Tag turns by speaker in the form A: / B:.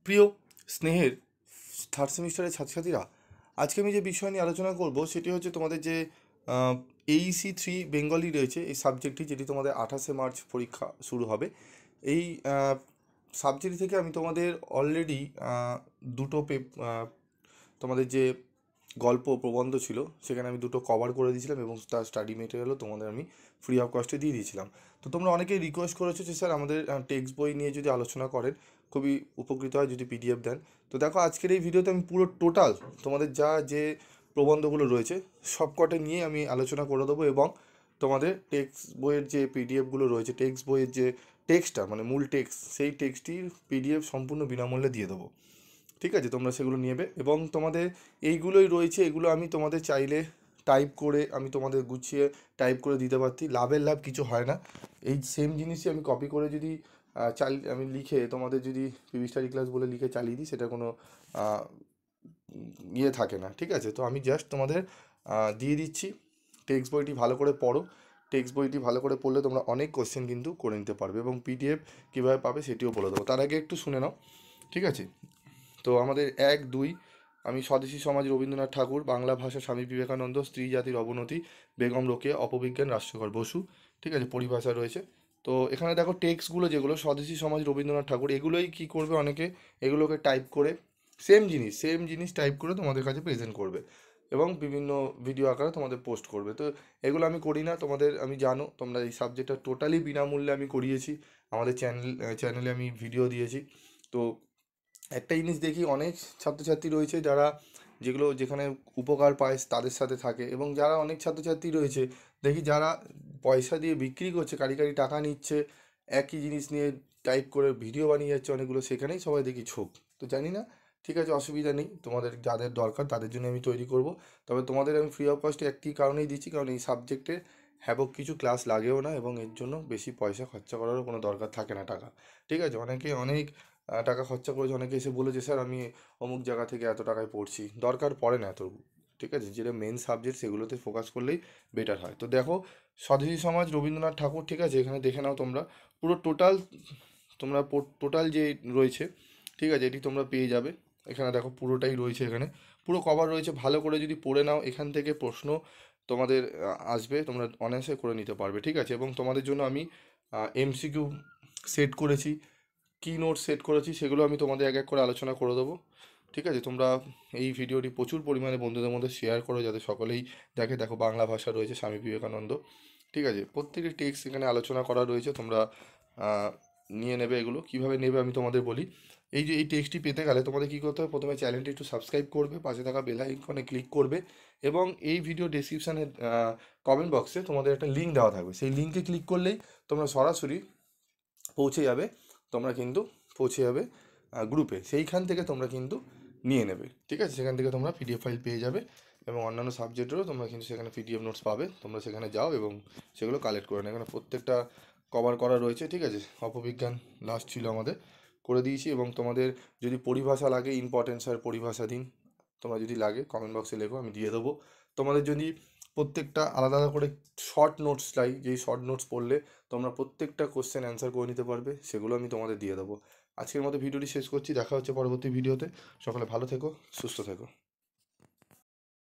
A: প্রিয় স্নেহের থার্ড সেমিস্টারের ছাত্রছাত্রীরা, আজকে আমি যে বিষয় নিয়ে আলোচনা করব সেটি হচ্ছে তোমাদের যে AEC 3 বেঙ্গলি রয়েছে, এই সাবজেক্টটি, যেটি তোমাদের 28শে মার্চ পরীক্ষা শুরু হবে। এই সাবজেক্ট থেকে আমি তোমাদের অলরেডি দুটো তোমাদের যে গল্প প্রবন্ধ ছিল সেখানে আমি দুটো কভার করে দিয়েছিলাম এবং তার স্টাডি মেটেরিয়ালও তোমাদের আমি ফ্রি অফ কস্টে দিয়ে দিয়েছিলাম। তো তোমরা অনেকেই রিকোয়েস্ট করেছো যে স্যার আমাদের টেক্সট বই নিয়ে যদি আলোচনা করেন খুবই উপকৃত হয় যদি PDF দেন। তো দেখো, আজকের এই ভিডিওতে আমি পুরো টোটাল তোমাদের যা যে প্রবন্ধগুলো রয়েছে সব কটা নিয়ে আমি আলোচনা করে দেবো এবং তোমাদের টেক্সট বইয়ের যে PDFগুলো রয়েছে, টেক্সট বইয়ের যে টেক্সটটা মানে মূল টেক্সট, সেই টেক্সটটির PDF সম্পূর্ণ বিনামূল্যে দিয়ে দেবো। ঠিক আছে, তোমরা সেগুলো নেবে এবং তোমাদের এইগুলোই রয়েছে, এগুলো আমি তোমাদের চাইলে টাইপ করে আমি তোমাদের গুছিয়ে টাইপ করে দিতে পারছি। লাভের লাভ কিছু হয় না। এই সেম জিনিসই আমি কপি করে যদি আমি লিখে তোমাদের যদি পিভি স্টাডি ক্লাস বলে লিখে চালিয়ে দিই, সেটা কোনো ইয়ে থাকে না। ঠিক আছে, তো আমি জাস্ট তোমাদের দিয়ে দিচ্ছি। টেক্সট বইটি ভালো করে পড়ো। টেক্সট বইটি ভালো করে পড়লে তোমরা অনেক কোশ্চেন কিন্তু করে নিতে পারবে এবং PDF কীভাবে পাবে সেটিও বলে দেবো। তার আগে একটু শুনে নাও, ঠিক আছে? তো আমাদের 1-2 আমি স্বদেশী সমাজ রবীন্দ্রনাথ ঠাকুর, বাংলা ভাষা স্বামী বিবেকানন্দ, স্ত্রী জাতির অবনতি বেগম রোকেয়া, অপবিজ্ঞান রাজশেখর বসু। ঠিক আছে, পরিভাষা রয়েছে। তো এখানে দেখো টেক্সটগুলো যেগুলো স্বদেশী সমাজ রবীন্দ্রনাথ ঠাকুর, এগুলোই কি করবে অনেকে, এগুলোকে টাইপ করে সেম জিনিস টাইপ করে তোমাদের কাছে প্রেজেন্ট করবে এবং বিভিন্ন ভিডিও আকারে তোমাদের পোস্ট করবে। তো এগুলো আমি করি না, তোমাদের আমি জানো তোমরা এই সাবজেক্টটা টোটালি বিনামূল্যে আমি করিয়েছি। আমাদের চ্যানেলে আমি ভিডিও দিয়েছি। তো একটা জিনিস দেখি, অনেক ছাত্রছাত্রী রয়েছে যারা যেখানে উপকার পায় তাদের সাথে থাকে এবং যারা অনেক ছাত্রছাত্রী রয়েছে দেখি যারা পয়সা দিয়ে বিক্রি করছে, কারি টাকা নিচ্ছে, একই জিনিস নিয়ে টাইপ করে ভিডিও বানিয়ে যাচ্ছে অনেকগুলো, সেখানেই সবাই দেখি ছোপ। তো জানি না, ঠিক আছে, অসুবিধা নেই, তোমাদের যাদের দরকার তাদের জন্য আমি তৈরি করব। তবে তোমাদের আমি ফ্রি অফ কস্টে একটি কারণেই দিচ্ছি, কারণ এই সাবজেক্টে হ্যাবক কিছু ক্লাস লাগেও না এবং এর জন্য বেশি পয়সা খরচা করারও কোনো দরকার থাকে না টাকা। ঠিক আছে, অনেকে অনেক টাকা খরচা করেছে, অনেকে এসে বলেছে স্যার আমি অমুক জায়গা থেকে এত টাকায় পড়ছি, দরকার পড়ে না এত। ঠিক আছে, যেটা মেন সাবজেক্ট সেগুলোতে ফোকাস করলেই বেটার হয়। তো দেখো, স্বদেশী সমাজ রবীন্দ্রনাথ ঠাকুর, ঠিক আছে, এখানে দেখে নাও তোমরা পুরো টোটাল যে রয়েছে, ঠিক আছে, এটি তোমরা পেয়ে যাবে। এখানে দেখো পুরোটাই রয়েছে, এখানে পুরো কভার রয়েছে। ভালো করে যদি পড়ে নাও, এখান থেকে প্রশ্ন তোমাদের আসবে, তোমরা অনায়াসে করে নিতে পারবে। ঠিক আছে, এবং তোমাদের জন্য আমি MCQ সেট করেছি, কি নোট সেট করেছি, সেগুলো আমি তোমাদের এক এক করে আলোচনা করে দেবো। ঠিক আছে, তোমরা এই ভিডিওটি প্রচুর পরিমাণে বন্ধুদের মধ্যে শেয়ার করো যাতে সকলেই দেখে। দেখো, বাংলা ভাষা রয়েছে স্বামী বিবেকানন্দ। ঠিক আছে, প্রত্যেকটি টেক্সট এখানে আলোচনা করা রয়েছে, তোমরা নিয়ে নেবে। এগুলো কীভাবে নেবে আমি তোমাদের বলি। এই যে এই টেক্সটটি পেতে গেলে তোমাদের কী করতে হবে, প্রথমে চ্যানেলটি একটু সাবস্ক্রাইব করবে, পাশে থাকা বেল আইকনে ক্লিক করবে এবং এই ভিডিও ডেসক্রিপশানের কমেন্ট বক্সে তোমাদের একটা লিঙ্ক দেওয়া থাকবে, সেই লিঙ্কে ক্লিক করলেই তোমরা সরাসরি পৌঁছে যাবে, তোমরা কিন্তু পৌঁছে যাবে গ্রুপে। সেইখান থেকে তোমরা কিন্তু নিয়ে নেবে। ঠিক আছে, সেখান থেকে তোমরা PDF ফাইল পেয়ে যাবে এবং অন্যান্য সাবজেক্টেরও তোমরা কিন্তু সেখানে PDF নোটস পাবে। তোমরা সেখানে যাও এবং সেগুলো কালেক্ট করে নাও। এখানে প্রত্যেকটা কভার করা রয়েছে। ঠিক আছে, অপবিজ্ঞান লাস্ট ছিল আমাদের, করে দিয়েছি। এবং তোমাদের যদি পরিভাষা লাগে, ইম্পর্টেন্ট স্যার পরিভাষা দিন, তোমরা যদি লাগে কমেন্ট বক্সে লেখো, আমি দিয়ে দেবো। তোমাদের যদি প্রত্যেকটা আলাদা আলাদা করে শর্ট নোটস চাই, যেই শর্ট নোটস পড়লে তোমরা প্রত্যেকটা কোশ্চেন অ্যান্সার করে নিতে পারবে, সেগুলো আমি তোমাদের দিয়ে দেবো। আজকের মতো ভিডিওটি শেষ করছি, দেখা হচ্ছে পরবর্তী ভিডিওতে। সকলে ভালো থেকো, সুস্থ থেকো।